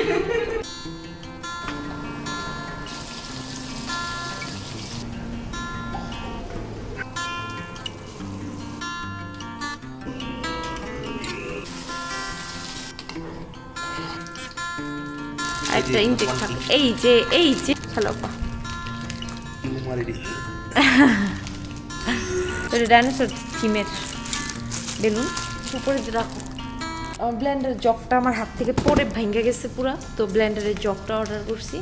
একটা ইনটেক থাকে এই যে হ্যালো পা ডাইনোসর থিমের বেলুন উপরে রাখো। ব্লেন্ডার জগটা আমার হাত থেকে পরে ভেঙে গেছে পুরা, তো ব্লেন্ডারের জগটা অর্ডার করছি।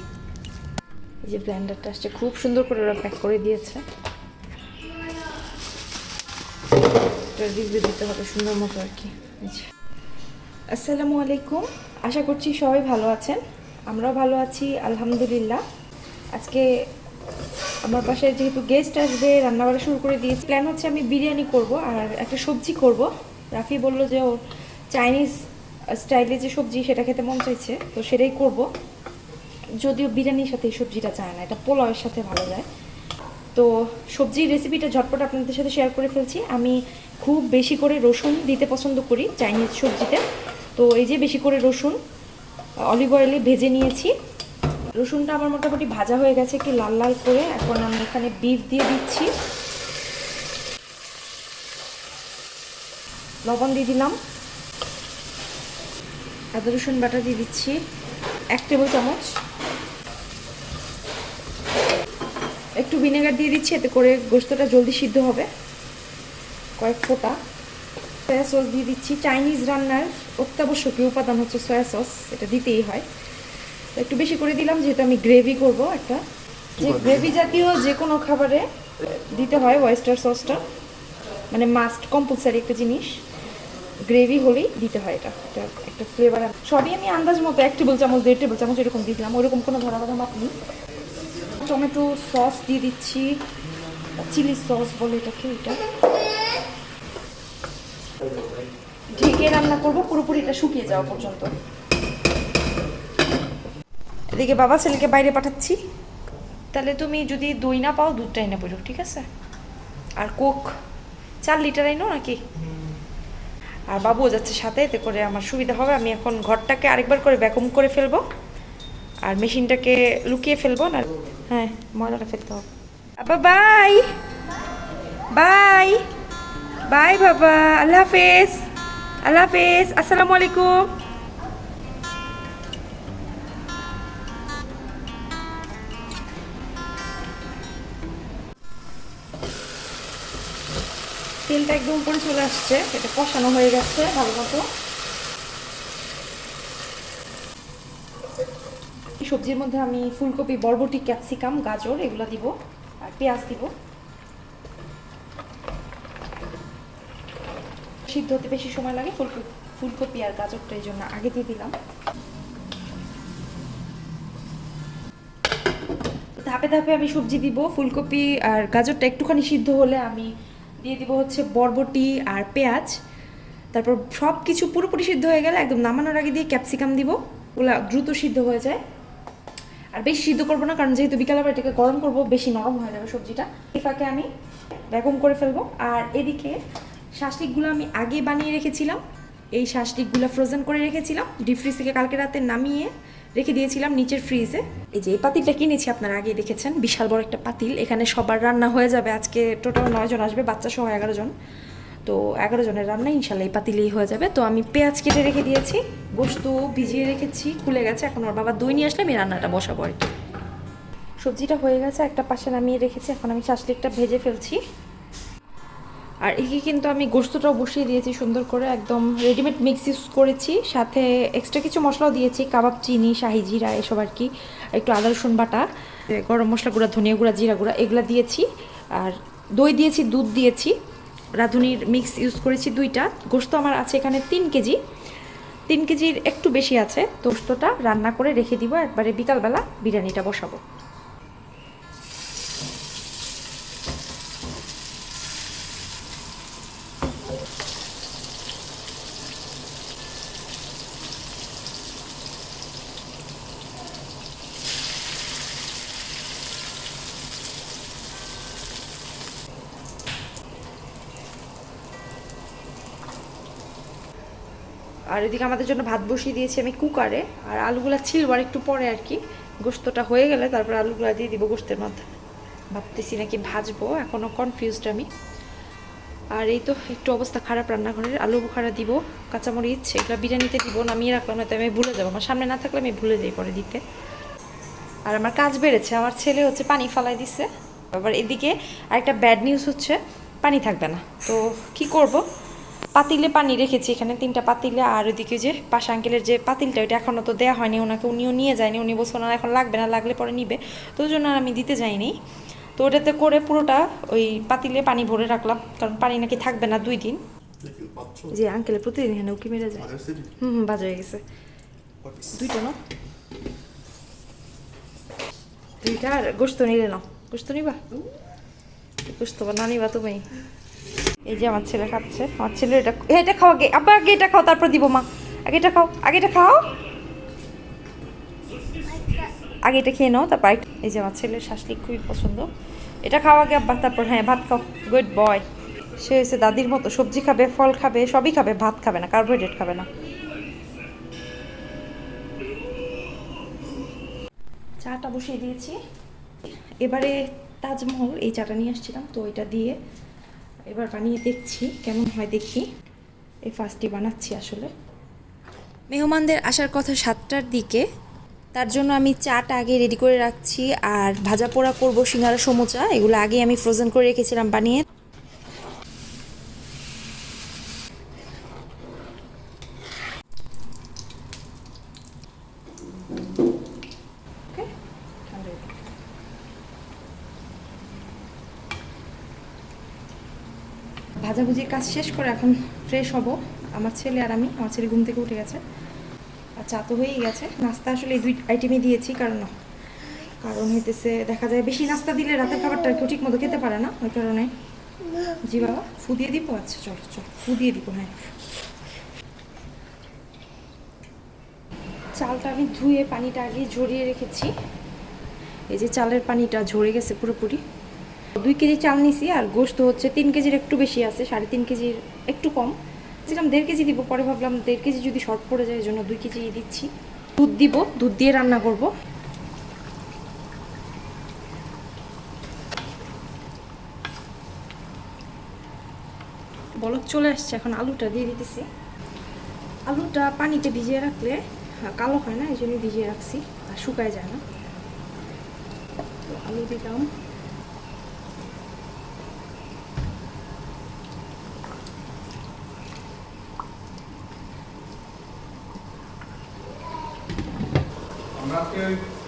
এই যে ব্লেন্ডারটা আসছে, খুব সুন্দর করে ওরা প্যাক করে দিয়েছে। রিভিউ দিতে হবে সুন্দর মতো আর কি। আসসালামু আলাইকুম, আশা করছি সবাই ভালো আছেন। আমরাও ভালো আছি আলহামদুলিল্লাহ। আজকে আমার বাসায় যেহেতু গেস্ট আসবে, রান্নাবাড়া শুরু করে দিয়েছি। প্ল্যান হচ্ছে আমি বিরিয়ানি করব আর একটা সবজি করব। রাফি বলল যে ওর চাইনিজ স্টাইলে যে সবজি সেটা খেতে মন চাইছে, তো সেটাই করব। যদিও বিরিয়ানির সাথে এই সবজিটা চায় না, এটা পোলাওয়ের সাথে ভালো যায়। তো সবজির রেসিপিটা ঝটপট আপনাদের সাথে শেয়ার করে ফেলছি। আমি খুব বেশি করে রসুন দিতে পছন্দ করি চাইনিজ সবজিতে। তো এই যে বেশি করে রসুন অলিভ অয়েলে ভেজে নিয়েছি। রসুনটা আমার মোটামুটি ভাজা হয়ে গেছে একটু লাল লাল করে। এখন আমি এখানে বিফ দিয়ে দিচ্ছি, লবণ দিয়ে দিলাম, আদা রসুন বাটা দিয়ে দিচ্ছি 1 টেবিল চামচ, একটু ভিনেগার দিয়ে দিচ্ছি, এতে করে গোশতটা জলদি সিদ্ধ হবে। কয়েক ফোঁটা সয়া সস দিয়ে দিচ্ছি। চাইনিজ রান্নার অত্যাবশ্যকীয় উপাদান হচ্ছে সয়া সস, এটা দিতেই হয়। একটু বেশি করে দিলাম যেহেতু আমি গ্রেভি করব। একটা যে গ্রেভি জাতীয় যে কোনো খাবারে দিতে হয় ওয়েস্টার সসটা, মানে মাস্ট কম্পালসারি একটা জিনিস। গ্রেভি হলেই দিতে হয় এটা, এটা একটা ফ্লেভার। সবই আমি আন্দাজ মতো 1 টেবিল চামচ 1.5 টেবিল চামচ এরকম দিয়ে দিলাম, ওইরকম কোনো ধরা বাধা মাপ নেই। টমেটো সস দিয়ে দিচ্ছি, চিলি সস বলে এটাকে। এটা ঢেকে রান্না করবো পুরোপুরি এটা শুকিয়ে যাওয়া পর্যন্ত। এদিকে বাবা ছেলেকে বাইরে পাঠাচ্ছি। তাহলে তুমি যদি দই না পাও দুধটা এনে পড়ো, ঠিক আছে? আর কোক 4 লিটার এনো নাকি? আর বাবুও যাচ্ছে সাথে, এতে করে আমার সুবিধা হবে। আমি এখন ঘরটাকে আরেকবার করে ভ্যাকুম করে ফেলবো আর মেশিনটাকে লুকিয়ে ফেলবো না। হ্যাঁ, ময়লাটা ফেলতে হবে। আব্বা বাই বাই বাই বাবা, আল্লাহ হাফেজ। আল্লাহ হাফেজ, আসসালামু আলাইকুম। তেলটা একদম উপরে চলে আসছে, এটা কষানো হয়ে গেছে ভালো মতো। সবজির মধ্যে আমি ফুলকপি, বরবটি, ক্যাপসিকাম, গাজর এগুলো দিব আর পেঁয়াজ দিব। সিদ্ধ হতে বেশি সময় লাগে ফুলকপি আর গাজরটা, এই জন্য আগে দিয়ে দিলাম। ধাপে ধাপে আমি সবজি দিব। ফুলকপি আর গাজরটা একটুখানি সিদ্ধ হলে আমি দিয়ে দিব হচ্ছে বরবটি আর পেঁয়াজ। তারপর সব কিছু পুরোপুরি সিদ্ধ হয়ে গেলে একদম নামানোর আগে দিয়ে ক্যাপসিকাম দিব। ওগুলো দ্রুত সিদ্ধ হয়ে যায়। আর বেশি সিদ্ধ করবো না, কারণ যেহেতু বিকালবেলা এটাকে গরম করবো, বেশি নরম হয়ে যাবে সবজিটা। এই ফাঁকে আমি ভ্যাকুম করে ফেলবো। আর এদিকে শাঁসলিকগুলো আমি আগে বানিয়ে রেখেছিলাম। এই শাঁসলিকগুলো ফ্রোজেন করে রেখেছিলাম, ডিপ ফ্রিজ থেকে কালকে রাতে নামিয়ে রেখে দিয়েছিলাম নিচের ফ্রিজে। এই যে এই পাতিলটা কিনেছি, আপনারা আগে দেখেছেন, বিশাল বড় একটা পাতিল। এখানে সবার রান্না হয়ে যাবে। আজকে টোটাল 9 জন আসবে, বাচ্চা সহ 11 জন। তো 11 জনের রান্না ইনশাল্লাহ এই পাতিলেই হয়ে যাবে। তো আমি পেঁয়াজ কেটে রেখে দিয়েছি, গোশত ভিজিয়ে রেখেছি, খুলে গেছে। এখন ওর বাবা দই নিয়ে আসলে আমি রান্নাটা বসাবো আর কি। সবজিটা হয়ে গেছে, একটা পাশে নামিয়ে রেখেছি। এখন আমি শাঁসলিকটা ভেজে ফেলছি। আর এদিকে কিন্তু আমি গোশতটাও বসিয়ে দিয়েছি সুন্দর করে, একদম রেডিমেড মিক্স ইউজ করেছি। সাথে এক্সট্রা কিছু মশলাও দিয়েছি, কাবাব চিনি, শাহি জিরা এসব আর কি। একটু আদা রসুন বাটা, গরম মশলা গুঁড়া, ধনিয়া গুঁড়া, জিরা গুঁড়া এগুলো দিয়েছি। আর দই দিয়েছি, দুধ দিয়েছি, রাঁধুনির মিক্স ইউজ করেছি 2টা। গোশত আমার আছে এখানে 3 কেজি, 3 কেজির একটু বেশি আছে। তো গোশতটা রান্না করে রেখে দিব, একবারে বিকালবেলা বিরিয়ানিটা বসাবো। আর আর এদিকে আমাদের জন্য ভাত বসিয়ে দিয়েছি আমি কুকারে, আর আলুগুলা ছিল আর একটু পরে আর কি, গোস্তটা হয়ে গেলে তারপর আলুগুলা দিয়ে দিব গোস্তের মধ্যে। ভাবতেছি নাকি ভাজবো, এখনও কনফিউজড আমি। আর এই তো একটু অবস্থা খারাপ রান্নাঘরের, আলু বোখারা দিব, কাঁচামরিচ এগুলো বিরিয়ানিতে দিব, নামিয়ে রাখলাম না তো আমি ভুলে যাবো, আমার সামনে না থাকলে আমি ভুলে যাই পরে দিতে। আর আমার কাজ বেড়েছে, আমার ছেলে হচ্ছে পানি ফালাই দিছে। আবার এদিকে আরেকটা ব্যাড নিউজ হচ্ছে পানি থাকবে না, তো কি করব, পাতিলে পানি রেখেছি এখানে 3টা পাতিলে, আর ওইদিকে যে পাশা আঙ্কেলের যে পাতিলটা ওইটা এখনও তো দেওয়া হয়নি ওনাকে, উনিও নিয়ে যায়নি, উনি বলছেন না এখন লাগবে না, লাগলে পরে নিবে, তো ওই জন্য আমি দিতে যাইনি। তো ওটাতে করে পুরোটা ওই পাতিলে পানি ভরে রাখলাম, কারণ পানি নাকি থাকবে না 2 দিন। যে আঙ্কেলের প্রতিদিন এখানে উকি মেরে যায়। বাজ হয়ে গেছে 2টা না, 2টা। আর গোস্ত নিলে নাও, গোস্ত নিবা, গোস্ত বা না নিবা তুমি? এই যে আমার ছেলে খাচ্ছে, আমার ছেলে এটা খাও আগে, আব্বা আগে এটা খাও তারপর দিব মা, আগে এটা খাও, আগে এটা খাও, আগে এটা খেয়ে নাও তারপর। এই যে আমার ছেলের শাসলিক খুবই পছন্দ, এটা খাও আগে আব্বা তারপর হ্যাঁ ভাত খাও, গুড বয়। সে হচ্ছে দাদির মতো, সবজি খাবে, ফল খাবে, সবই খাবে, ভাত খাবে না, কার্বোহাইড্রেট খাবে না। চাটা বসিয়ে দিয়েছি, এবারে তাজমহল এই চাটা নিয়ে আসছিলাম তো এটা দিয়ে এবার বানিয়ে দেখছি কেমন হয়, দেখি। এই ফার্স্টই বানাচ্ছি আসলে। মেহমানদের আসার কথা 7টার দিকে, তার জন্য আমি চাটা আগে রেডি করে রাখছি, আর ভাজা পোড়া করবো, সিঙ্গারা সমোচা এগুলো আগে আমি ফ্রোজেন করে রেখেছিলাম বানিয়ে। ভাজাভুজির কাজ শেষ করে এখন ফ্রেশ হব, আমার ছেলে আর আমি। আমার ছেলে ঘুম থেকে উঠে গেছে, আর চা তো হয়েই গেছে। নাস্তা আসলে এই 2 আইটেমই দিয়েছি, কারণ হইতেছে দেখা যায় বেশি নাস্তা দিলে রাতের খাবারটা কেউ ঠিক মতো খেতে পারে না, ওই কারণে। জি বাবা, ফু দিয়ে দিব? আচ্ছা চল চল, ফু দিয়ে দিব। হ্যাঁ, চালটা আমি ধুয়ে পানিটা আগে ঝরিয়ে রেখেছি, এই যে চালের পানিটা ঝরে গেছে পুরোপুরি। 2 কেজি চাল নিছি, আর গোস্ত হচ্ছে 3 কেজির একটু বেশি আছে, 3.5 কেজির একটু কম। ভাবছিলাম 1.5 কেজি দিব, পরে ভাবলাম 1.5 কেজি যদি শর্ট পড়ে যায়, এই জন্য 2 কেজি দিচ্ছি। দুধ দিব, দুধ দিয়ে রান্না করব। বলক চলে আসছে, এখন আলুটা দিয়ে দিতেছি। আলুটা পানিতে ভিজিয়ে রাখলে কালো হয় না, এই জন্য ভিজিয়ে রাখছি, আর শুকায় যায় না। তো আলু দিলাম,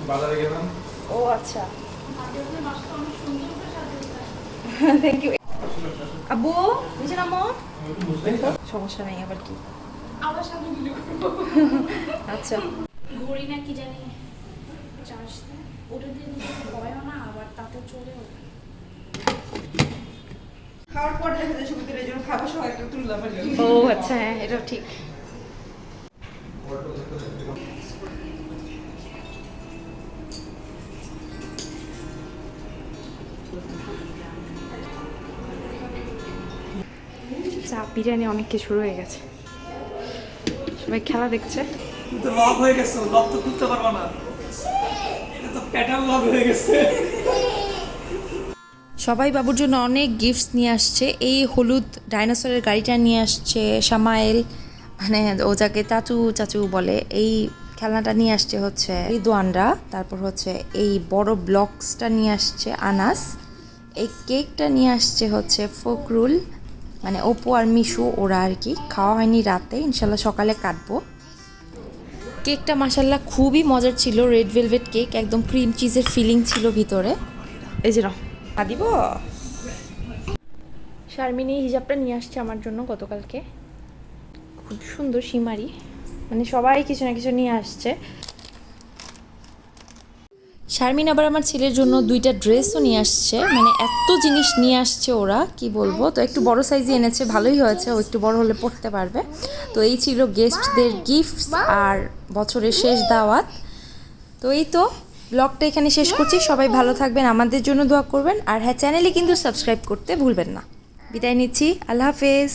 বাজারে গেলাম। ও আচ্ছা, থ্যাংক ইউ। আব্বু নিচে নামো, সমস্যা নেই, আবার কি আচ্ছা। ঘড়ি না কি জানি চার্জ ওটা দিয়ে দিতে ভয়ও না, আবার তাতে চলেও। খাওয়ার পর দেখা যায় ছবিতে, এই জন্য খাবার সময় একটা তুললাম। ও আচ্ছা, হ্যাঁ এটা ঠিক। চা বিরিয়ানি অনেক কিছু রয়ে গেছে, সবাই খেলা দেখছে। লক হয়ে গেছে, লক তো খুলতে পারবো না, এটা তো প্যাটার্ন লক হয়ে গেছে। সবাই বাবুর জন্য অনেক গিফটস নিয়ে আসছে। এই হলুদ ডাইনোসরের গাড়িটা নিয়ে আসছে সামাইল, মানে ও যাকে চাচু চাচু বলে। এই খেলনাটা নিয়ে আসছে হচ্ছে রিদওয়ানরা। তারপর হচ্ছে এই বড় ব্লকসটা নিয়ে আসছে আনাস। এই কেকটা নিয়ে আসছে হচ্ছে ফকরুল, মানে অপু আর মিশু, ওরা আর কি। খাওয়া হয়নি রাতে, ইনশাল্লাহ সকালে কাটবো। কেকটা মাশাল্লাহ খুবই মজার ছিল, রেড ভেলভেট কেক, একদম ক্রিম চিজের ফিলিং ছিল ভিতরে। এই যে দিব। শারমিনী হিজাবটা নিয়ে আসছে আমার জন্য গতকালকে, খুব সুন্দর সীমারি, মানে সবাই কিছু না কিছু নিয়ে আসছে। শারমিন আবার আমার ছেলের জন্য 2টা ড্রেসও নিয়ে আসছে, মানে এত জিনিস নিয়ে আসছে ওরা, কি বলবো। তো একটু বড় সাইজে এনেছে, ভালোই হয়েছে, ও একটু বড় হলে পড়তে পারবে। তো এই ছিল গেস্টদের গিফটস আর বছরের শেষ দাওয়াত। তো এই তো ব্লগটা এখানে শেষ করছি। সবাই ভালো থাকবেন, আমাদের জন্য দোয়া করবেন, আর হ্যাঁ চ্যানেলে কিন্তু সাবস্ক্রাইব করতে ভুলবেন না। বিদায় নিচ্ছি, আল্লাহ হাফেজ।